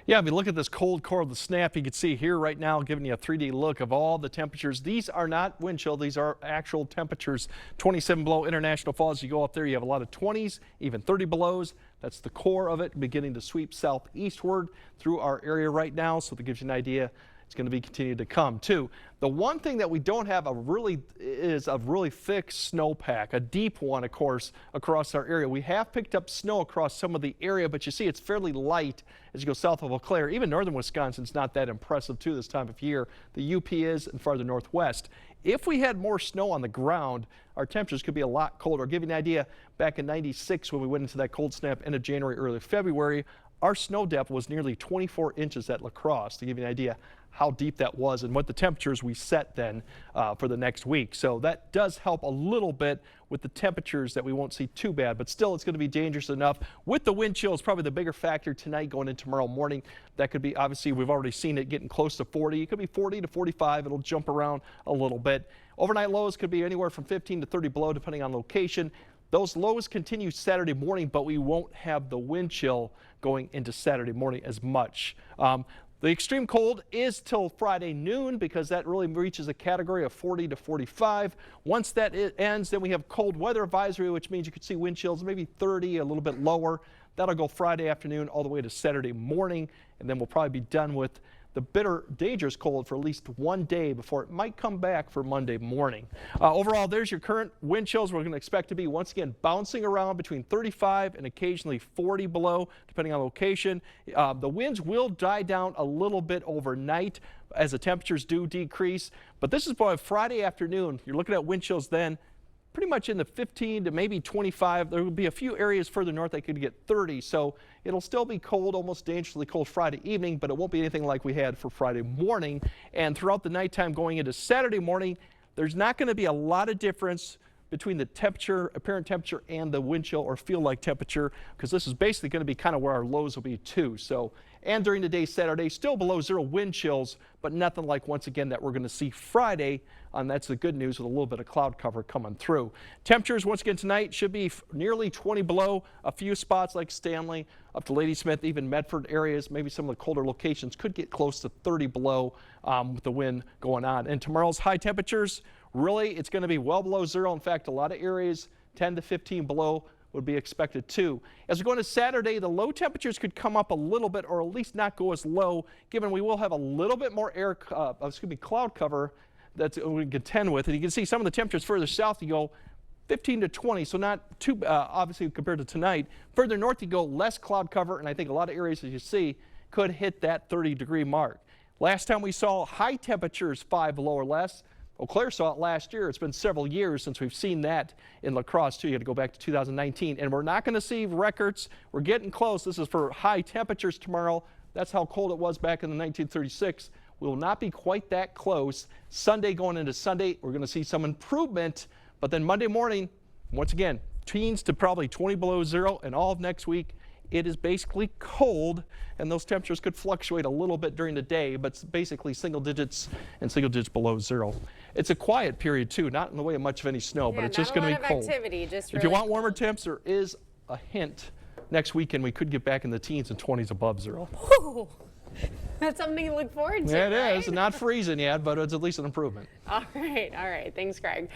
Yeah, if you look at this cold core of the snap, you can see here right now, giving you a 3D look of all the temperatures. These are not wind chill. These are actual temperatures. 27 below International Falls. You go up there, you have a lot of 20s, even 30 belows. That's the core of it, beginning to sweep southeastward through our area right now. So that gives you an idea. It's going to be continued to come too. The one thing that we don't have is a really thick snowpack, a deep one, of course, across our area. We have picked up snow across some of the area, but you see it's fairly light as you go south of Eau Claire. Even northern Wisconsin's not that impressive too this time of year. The UP is, and farther northwest. If we had more snow on the ground, our temperatures could be a lot colder. I'll give you an idea, back in '96 when we went into that cold snap, end of January, early February, our snow depth was nearly 24 inches at La Crosse, to give you an idea how deep that was and what the temperatures we set then for the next week. So that does help a little bit with the temperatures that we won't see too bad, but still it's going to be dangerous enough. With the wind chill is probably the bigger factor tonight going into tomorrow morning. That could be, obviously, we've already seen it getting close to 40. It could be 40 to 45. It'll jump around a little bit. Overnight lows could be anywhere from 15 to 30 below, depending on location. Those lows continue Saturday morning, but we won't have the wind chill going into Saturday morning as much. The extreme cold is till Friday noon because that really reaches a category of 40 to 45. Once that ends, then we have cold weather advisory, which means you could see wind chills maybe 30, a little bit lower. That'll go Friday afternoon all the way to Saturday morning, and then we'll probably be done with the bitter, dangerous cold for at least one day before it might come back for Monday morning. Overall, there's your current wind chills. We're going to expect to be once again bouncing around between 35 and occasionally 40 below, depending on location. The winds will die down a little bit overnight as the temperatures do decrease, but this is by Friday afternoon. You're looking at wind chills then pretty much in the 15 to maybe 25. There will be a few areas further north that could get 30, so it'll still be cold, almost dangerously cold Friday evening, but it won't be anything like we had for Friday morning. And throughout the nighttime going into Saturday morning, there's not going to be a lot of difference between the temperature, apparent temperature, and the wind chill or feel like temperature, because this is basically going to be kind of where our lows will be too. So, and during the day Saturday, still below zero wind chills, but nothing like once again that we're going to see Friday. And that's the good news with a little bit of cloud cover coming through. Temperatures once again tonight should be nearly 20 below. A few spots like Stanley, up to Ladysmith, even Medford areas, maybe some of the colder locations could get close to 30 below with the wind going on. And tomorrow's high temperatures, really, it's going to be well below zero. In fact, a lot of areas 10 to 15 below would be expected too. As we go into Saturday, the low temperatures could come up a little bit, or at least not go as low, given we will have a little bit more cloud cover that we can contend with. And you can see some of the temperatures further south, you go 15 to 20, so not too obviously compared to tonight. Further north you go, less cloud cover, and I think a lot of areas, as you see, could hit that 30-degree mark. Last time we saw high temperatures 5 below or less, Eau Claire saw it last year. It's been several years since we've seen that in La Crosse too. You had to go back to 2019, and we're not going to see records. We're getting close. This is for high temperatures tomorrow. That's how cold it was back in the 1936. We will not be quite that close. Sunday going into Sunday, we're going to see some improvement, but then Monday morning, once again, teens to probably 20 below zero, and all of next week, it is basically cold, and those temperatures could fluctuate a little bit during the day, but it's basically single digits and single digits below zero. It's a quiet period too, not in the way of much of any snow, but it's just going to be cold. Activity, just if you want warmer temps, there is a hint. Next weekend, we could get back in the teens and 20s above zero. Ooh, that's something to look forward to. Yeah, it right? is. Not freezing yet, but it's at least an improvement. All right. Thanks, Greg.